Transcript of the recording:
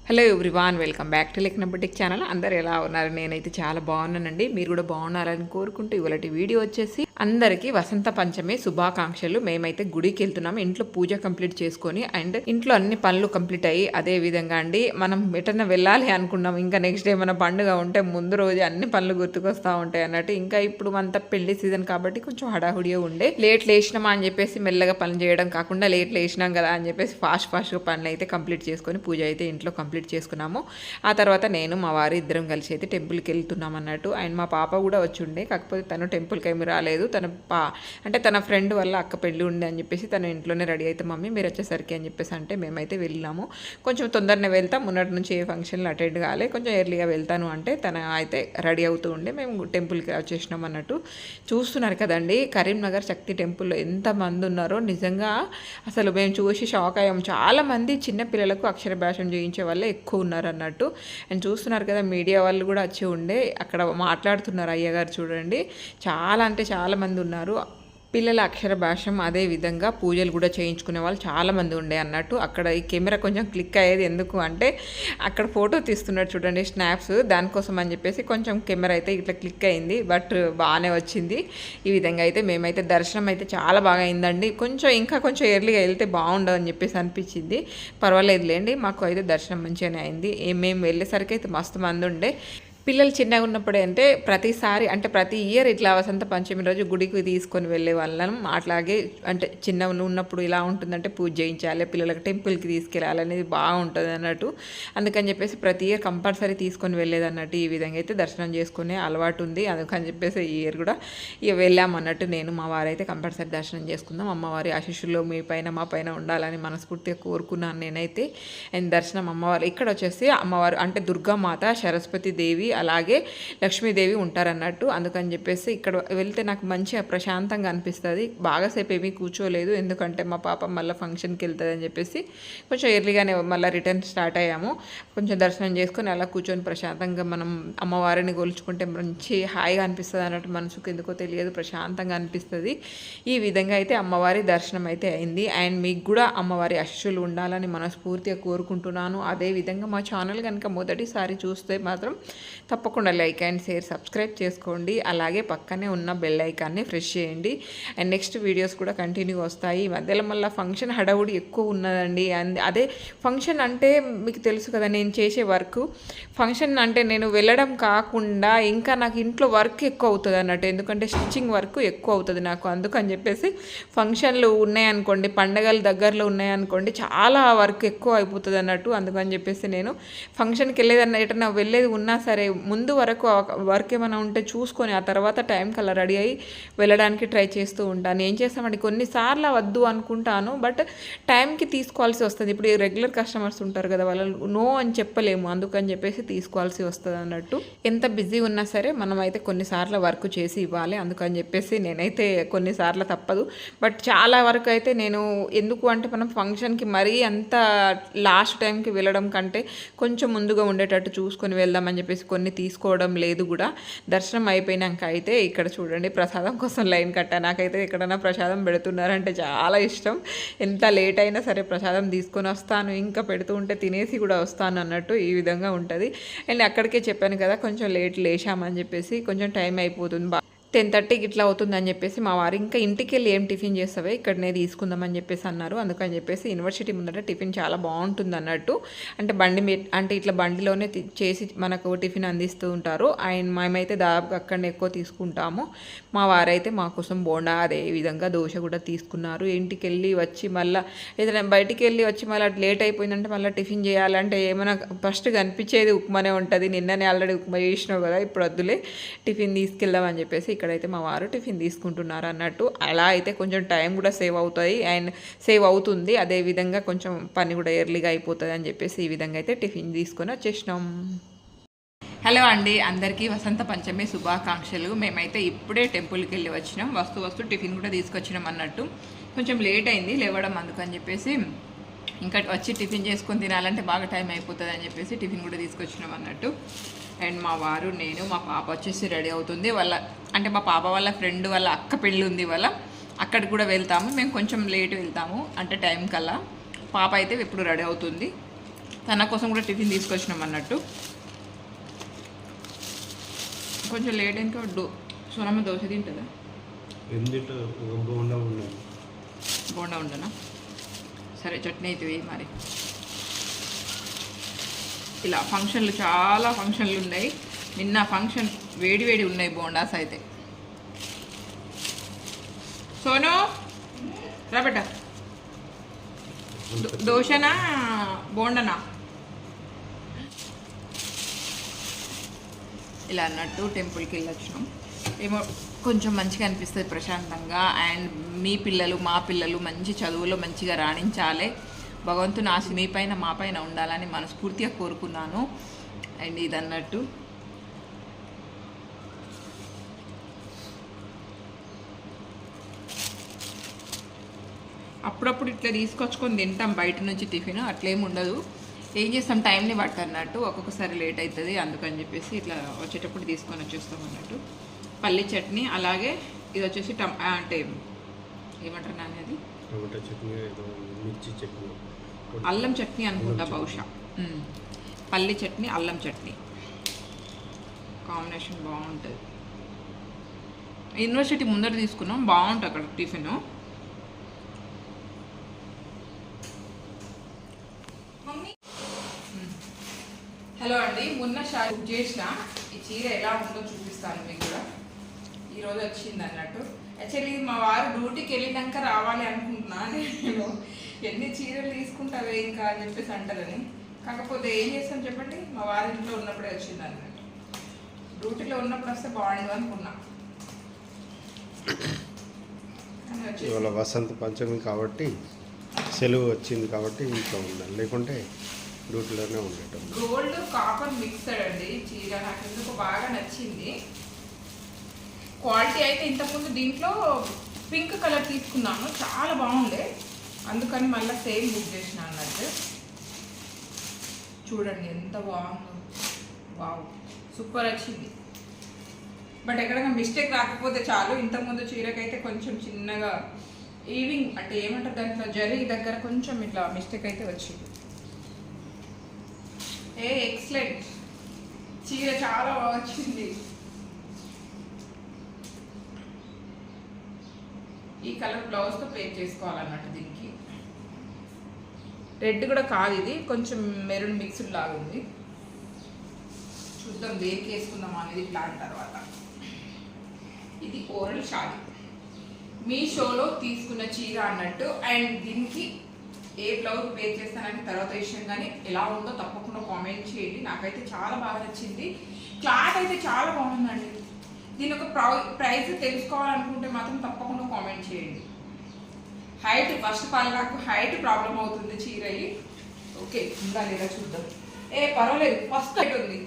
Hello everyone, welcome back to లెక్న boutique channel. అందరు ఎలా ఉన్నారు? నేనైతే చాలా బాగున్నానండి. మీరు కూడా బాగున్నారని కోరుకుంటూ ఇవాళ వీడియో వచ్చేసి అందరికీ వసంత పంచమి శుభాకాంక్షలు. మేమైతే గుడికి వెళ్తున్నాము. ఇంట్లో పూజ కంప్లీట్ చేసుకొని అండ్ ఇంట్లో అన్ని పనులు కంప్లీట్ అయ్యి అదే విధంగా అండి మనం ఎటన్నా వెళ్ళాలి అనుకున్నాం. ఇంకా నెక్స్ట్ డే మన పండుగ ఉంటే ముందు రోజు అన్ని పనులు గుర్తుకొస్తూ ఉంటాయి అన్నట్టు. ఇంకా ఇప్పుడు అంతా పెళ్లి సీజన్ కాబట్టి కొంచెం హడాహుడిగా ఉండే లేట్ లేచినామా అని చెప్పేసి మెల్లగా పనులు చేయడం కాకుండా లేట్ లేచినాం కదా అని చెప్పేసి ఫాస్ట్గా పనులు అయితే కంప్లీట్ చేసుకొని పూజ అయితే ఇంట్లో కంప్లీట్ చేసుకున్నాము. ఆ తర్వాత నేను మా వారి ఇద్దరం కలిసి అయితే టెంపుల్కి వెళ్తున్నాం అన్నట్టు. అండ్ మా పాప కూడా వచ్చి ఉండే, కాకపోతే తను టెంపుల్కి ఏమి రాలేదు. తన ఫ్రెండ్ వల్ల అక్క పెళ్ళి ఉండే అని చెప్పేసి తను ఇంట్లోనే రెడీ అయితే మమ్మీ మీరు వచ్చేసరికి అని చెప్పేసి అంటే మేమైతే వెళ్ళాము. కొంచెం తొందరనే వెళ్తాం, మొన్నటి నుంచి ఏ ఫంక్షన్లు అటెండ్ కాలే, కొంచెం ఎర్లీగా వెళ్తాను అంటే తన అయితే రెడీ అవుతూ ఉండే మేము టెంపుల్కి వచ్చేసినాం అన్నట్టు. చూస్తున్నారు కదండి కరీంనగర్ శక్తి టెంపుల్లో ఎంతమంది ఉన్నారో నిజంగా అసలు మేము చూసి షాక్ అయ్యాము. చాలామంది చిన్నపిల్లలకు అక్షరాభ్యాసం చేయించే వాళ్ళే ఎక్కువ ఉన్నారు అన్నట్టు. అండ్ చూస్తున్నారు కదా మీడియా వాళ్ళు కూడా వచ్చి ఉండే అక్కడ మాట్లాడుతున్నారు. అయ్యగారు చూడండి చాలా అంటే చాలా మంది ఉన్నారు. పిల్లల అక్షరాభ్యాసం అదే విధంగా పూజలు కూడా చేయించుకునే వాళ్ళు చాలామంది ఉండే అన్నట్టు. అక్కడ ఈ కెమెరా కొంచెం క్లిక్ అయ్యేది ఎందుకు అంటే అక్కడ ఫోటో తీస్తున్నారు చూడండి స్నాప్స్, దానికోసం అని చెప్పేసి కొంచెం కెమెరా అయితే ఇట్లా క్లిక్ అయింది. బట్ బాగానే వచ్చింది. ఈ విధంగా అయితే మేమైతే దర్శనం అయితే చాలా బాగా అయిందండి. ఇంకా కొంచెం ఎర్లీగా వెళ్తే బాగుండదు అని చెప్పేసి అనిపించింది. పర్వాలేదులేండి, మాకు అయితే దర్శనం మంచిగానే అయింది. మేము వెళ్ళేసరికి అయితే మస్తు మంది ఉండే. పిల్లలు చిన్నగా ఉన్నప్పుడే అంటే ప్రతి ఇయర్ ఇట్లా వసంత పంచమి రోజు గుడికి తీసుకొని వెళ్ళే వాళ్ళం. అట్లాగే అంటే చిన్న ఉన్నప్పుడు ఇలా ఉంటుందంటే పూజ చేయించాలి, పిల్లలకి టెంపుల్కి తీసుకెళ్ళాలి అనేది బాగుంటుంది అన్నట్టు. అందుకని చెప్పేసి ప్రతి ఇయర్ కంపల్సరీ తీసుకొని వెళ్ళేది అన్నట్టు. ఈ విధంగా అయితే దర్శనం చేసుకునే అలవాటు ఉంది. అందుకని చెప్పేసి ఈ ఇయర్ కూడా ఇక వెళ్ళామన్నట్టు. నేను మా వారైతే కంపల్సరీ దర్శనం చేసుకుందాం, అమ్మవారి ఆశీస్సులు మీ పైన మా పైన ఉండాలని మనస్ఫూర్తిగా కోరుకున్నాను నేనైతే. అండ్ దర్శనం అమ్మవారు ఇక్కడ వచ్చేసి అమ్మవారు అంటే దుర్గామాత, సరస్వతి దేవి అలాగే లక్ష్మీదేవి ఉంటారన్నట్టు. అందుకని చెప్పేసి ఇక్కడ వెళ్తే నాకు మంచిగా ప్రశాంతంగా అనిపిస్తుంది. బాగాసేపు ఏమీ కూర్చోలేదు, ఎందుకంటే మా పాప మళ్ళీ ఫంక్షన్కి వెళ్తుంది అని చెప్పేసి కొంచెం ఎర్లీగానే మళ్ళీ రిటర్న్ స్టార్ట్ అయ్యాము. కొంచెం దర్శనం చేసుకొని అలా కూర్చొని ప్రశాంతంగా మనం అమ్మవారిని గొలుచుకుంటే మంచి హాయిగా అనిపిస్తుంది అన్నట్టు. మనసుకు ఎందుకో తెలియదు, ప్రశాంతంగా అనిపిస్తుంది. ఈ విధంగా అయితే అమ్మవారి దర్శనం అయితే అయింది. అండ్ మీకు కూడా అమ్మవారి ఆశీస్సులు ఉండాలని మనస్ఫూర్తిగా కోరుకుంటున్నాను. అదేవిధంగా మా ఛానల్ కనుక మొదటిసారి చూస్తే మాత్రం తప్పకుండా లైక్ అండ్ షేర్ సబ్స్క్రైబ్ చేసుకోండి. అలాగే పక్కనే ఉన్న బెల్ ఐకాన్ని ప్రెస్ చేయండి. అండ్ నెక్స్ట్ వీడియోస్ కూడా కంటిన్యూ వస్తాయి. ఈ మధ్యలో మళ్ళీ ఫంక్షన్ హడావుడి ఎక్కువ ఉన్నదండి. అండ్ అదే ఫంక్షన్ అంటే మీకు తెలుసు కదా, నేను చేసే వర్క్ ఫంక్షన్ అంటే నేను వెళ్ళడం కాకుండా ఇంకా నాకు ఇంట్లో వర్క్ ఎక్కువ అవుతుంది అన్నట్టు. ఎందుకంటే స్టిచ్చింగ్ వర్క్ ఎక్కువ అవుతుంది నాకు. అందుకని చెప్పేసి ఫంక్షన్లు ఉన్నాయనుకోండి, పండగలు దగ్గరలో ఉన్నాయనుకోండి, చాలా వర్క్ ఎక్కువ అయిపోతుంది అన్నట్టు. అందుకని చెప్పేసి నేను ఫంక్షన్కి వెళ్ళేదన్నా ఎటన్నా వెళ్ళేది ఉన్నా సరే ముందు వరకు వర్క్ ఏమైనా ఉంటే చూసుకొని ఆ తర్వాత టైంకి అలా రెడీ అయ్యి వెళ్ళడానికి ట్రై చేస్తూ ఉంటాను. ఏం చేస్తామండి, కొన్నిసార్లు వద్దు అనుకుంటాను, బట్ టైంకి తీసుకోవాల్సి వస్తుంది. ఇప్పుడు రెగ్యులర్ కస్టమర్స్ ఉంటారు కదా, వాళ్ళు నో అని చెప్పలేము, అందుకని చెప్పేసి తీసుకోవాల్సి వస్తుంది అన్నట్టు. ఎంత బిజీ ఉన్నా సరే మనం అయితే కొన్నిసార్లు వర్క్ చేసి ఇవ్వాలి. అందుకని చెప్పేసి నేనైతే కొన్నిసార్లు తప్పదు. బట్ చాలా వరకు అయితే నేను ఎందుకు అంటే మనం ఫంక్షన్కి మరీ అంత లాస్ట్ టైంకి వెళ్ళడం కంటే కొంచెం ముందుగా ఉండేటట్టు చూసుకొని వెళ్దామని చెప్పేసి కొన్ని తీసుకోవడం లేదు కూడా. దర్శనం అయిపోయినాక అయితే ఇక్కడ చూడండి ప్రసాదం కోసం లైన్ కట్టా. నాకైతే ఎక్కడైనా ప్రసాదం పెడుతున్నారంటే చాలా ఇష్టం. ఎంత లేట్ అయినా సరే ప్రసాదం తీసుకొని వస్తాను, ఇంకా పెడుతూ ఉంటే తినేసి కూడా వస్తాను అన్నట్టు. ఈ విధంగా ఉంటుంది. అండ్ అక్కడికే చెప్పాను కదా కొంచెం లేట్ లేచామని చెప్పేసి, కొంచెం టైం అయిపోతుంది, 10:30కి ఇట్లా అవుతుందని చెప్పేసి మా వారు ఇంకా ఇంటికి వెళ్ళి ఏం టిఫిన్ చేస్తావే ఇక్కడనే తీసుకుందామని చెప్పేసి అన్నారు. అందుకని చెప్పేసి యూనివర్సిటీ ముందట టిఫిన్ చాలా బాగుంటుంది అన్నట్టు. అంటే ఇట్లా బండిలోనే చేసి మనకు టిఫిన్ అందిస్తూ ఉంటారు. అండ్ మేమైతే దాదాపుగా అక్కడనే ఎక్కువ తీసుకుంటాము. మా వారైతే మా కోసం బోండా అదే విధంగా దోశ కూడా తీసుకున్నారు. ఇంటికి వెళ్ళి వచ్చి మళ్ళీ ఏదైనా బయటికి వెళ్ళి వచ్చి మళ్ళీ లేట్ అయిపోయిందంటే మళ్ళీ టిఫిన్ చేయాలంటే ఏమైనా ఫస్ట్ కనిపించేది ఉప్మానే ఉంటుంది. నిన్ననే ఆల్రెడీ ఉప్మా చేసినావు కదా, ఇప్పుడు వద్దులే టిఫిన్ తీసుకెళ్దామని చెప్పేసి ఇక్కడైతే మా వారు టిఫిన్ తీసుకుంటున్నారు అన్నట్టు. అలా అయితే కొంచెం టైం కూడా సేవ్ అవుతుంది. అదేవిధంగా కొంచెం పని కూడా ఎర్లీగా అయిపోతుంది అని చెప్పేసి ఈ విధంగా అయితే టిఫిన్ తీసుకొని వచ్చేసినాం. హలో అండి, అందరికీ వసంత పంచమి శుభాకాంక్షలు. మేమైతే ఇప్పుడే టెంపుల్కి వెళ్ళి వచ్చినాం. వస్తూ టిఫిన్ కూడా తీసుకొచ్చినాం అన్నట్టు. కొంచెం లేట్ అయింది లేవడం, అందుకని చెప్పేసి ఇంకా వచ్చి టిఫిన్ చేసుకొని తినాలంటే బాగా టైం అయిపోతుంది అని చెప్పేసి టిఫిన్ కూడా తీసుకొచ్చినాం అన్నట్టు. అండ్ మా వారు నేను మా పాప వచ్చేసి రెడీ అవుతుంది. మా పాప వాళ్ళ ఫ్రెండ్ వాళ్ళ అక్క పెళ్ళి ఉంది, అక్కడికి కూడా వెళ్తాము. మేము కొంచెం లేట్ వెళ్తాము అంటే టైం కల్లా. పాప అయితే ఇప్పుడు రెడీ అవుతుంది. తన కోసం కూడా టిఫిన్ తీసుకొచ్చినాం అన్నట్టు. కొంచెం లేట్ ఇంకా సోనమ్మ దోశ తింటుందా? బోండా ఉండనా? సరే చట్నీ అయితే వేయి మరి. ఇలా ఫంక్షన్లు చాలా ఫంక్షన్లు ఉన్నాయి. నిన్న ఫంక్షన్ వేడి ఉన్నాయి బోండాస్ అయితే. సోను రాబెట్ట, దోశనా బోండనా? ఇలా అన్నట్టు టెంపుల్కి వెళ్ళొచ్చినాం. ఏమో కొంచెం మంచిగా అనిపిస్తుంది ప్రశాంతంగా. అండ్ మీ పిల్లలు మా పిల్లలు మంచి చదువులో మంచిగా రాణించాలి, భగవంతుని ఆశ మీ పైన మా పైన ఉండాలని మనస్ఫూర్తిగా కోరుకున్నాను. అండ్ ఇది అన్నట్టు అప్పుడప్పుడు ఇట్లా తీసుకొచ్చుకొని తింటాం బయట నుంచి టిఫిన్, అట్లేమి ఉండదు. ఏం చేస్తాం, టైంని బట్టి అన్నట్టు. ఒక్కొక్కసారి లేట్ అవుతుంది, అందుకని చెప్పేసి ఇట్లా వచ్చేటప్పుడు తీసుకొని వచ్చేస్తాం అన్నట్టు. పల్లి చట్నీ, అలాగే ఇది వచ్చేసి అంటే ఏమంటారు నాని అది, అల్లం చట్నీ అనుకుంటా బహుశా. పల్లి చట్నీ అల్లం చట్నీ కాంబినేషన్ బాగుంటుంది. యూనివర్సిటీ ముందర తీసుకున్నాం, బాగుంటుంది అక్కడ టిఫిన్. హలో అండి, మొన్న బుక్ చేసిన ఈ చీర ఎలా ఉందో చూపిస్తాను మీకు కూడా. ఈరోజు వచ్చింది అన్నట్టు. యాక్చువల్లీ మా వారు డ్యూటీకి వెళ్ళినాక రావాలి అనుకుంటున్నా నేను. ఎన్ని చీరలు తీసుకుంటావే ఇంకా అని చెప్పేసి అంటారని. కాకపోతే ఏం చేస్తాం చెప్పండి, మా వారి ఇంట్లో ఉన్నప్పుడే వచ్చింది అన్నట్టు. డ్యూటీలో ఉన్నప్పుడు వస్తే బాగుండు అనుకున్నా. ఇవాళ వసంత పంచమి కాబట్టి సెలవు వచ్చింది కాబట్టి ఇంట్లో ఉండాలి, లేకుంటే డ్యూటీలోనే ఉండటం. గోల్డ్ కాపర్ మిక్స్డ్ అండి చీర. నాకు ఎందుకు బాగా నచ్చింది. క్వాలిటీ అయితే ఇంతకుముందు దీంట్లో పింక్ కలర్ తీసుకున్నాను, చాలా బాగుండే, అందుకని మళ్ళీ సేమ్ బుక్ చేసిన అన్నట్టు. చూడండి ఎంత బాగుందో, వావ్ సూపర్ వచ్చింది. బట్ ఎక్కడైనా మిస్టేక్ రాకపోతే చాలు. ఇంతకుముందు చీరకైతే కొంచెం చిన్నగా ఈవింగ్ అంటే ఏమంటారు దాంట్లో జరీ దగ్గర కొంచెం ఇట్లా మిస్టేక్ అయితే వచ్చింది. ఎక్సలెంట్ చీర, చాలా బాగా వచ్చింది. ఈ కలర్ బ్లౌజ్తో పేర్ చేసుకోవాలన్నట్టు. దీనికి రెడ్ కూడా కాదు, ఇది కొంచెం మెరూన్ మిక్స్డ్ లాగా ఉంది. చూద్దాం దేనికి వేసుకుందాం అనేది ప్లాన్ తర్వాత. ఇది ఓరల్ షాదీ మీషోలో తీసుకున్న చీర అన్నట్టు. అండ్ దీనికి ఏ బ్లౌజ్ పే చేస్తానని తర్వాత విషయం, కానీ ఎలా ఉందో తప్పకుండా కామెంట్ చేయండి. నాకైతే చాలా బాగా నచ్చింది. క్లాత్ అయితే చాలా బాగుందండి. దీని ఒక ప్రైస్ తెలుసుకోవాలనుకుంటే మాత్రం తప్పకుండా కామెంట్ చేయండి. హైట్ ఫస్ట్ ఆఫ్ ఆల్ నాకు హైట్ ప్రాబ్లం అవుతుంది చీరయి. ఓకే ఉందా లేదా చూద్దాం. పర్వాలేదు, ఫస్ట్ హైట్ ఉంది.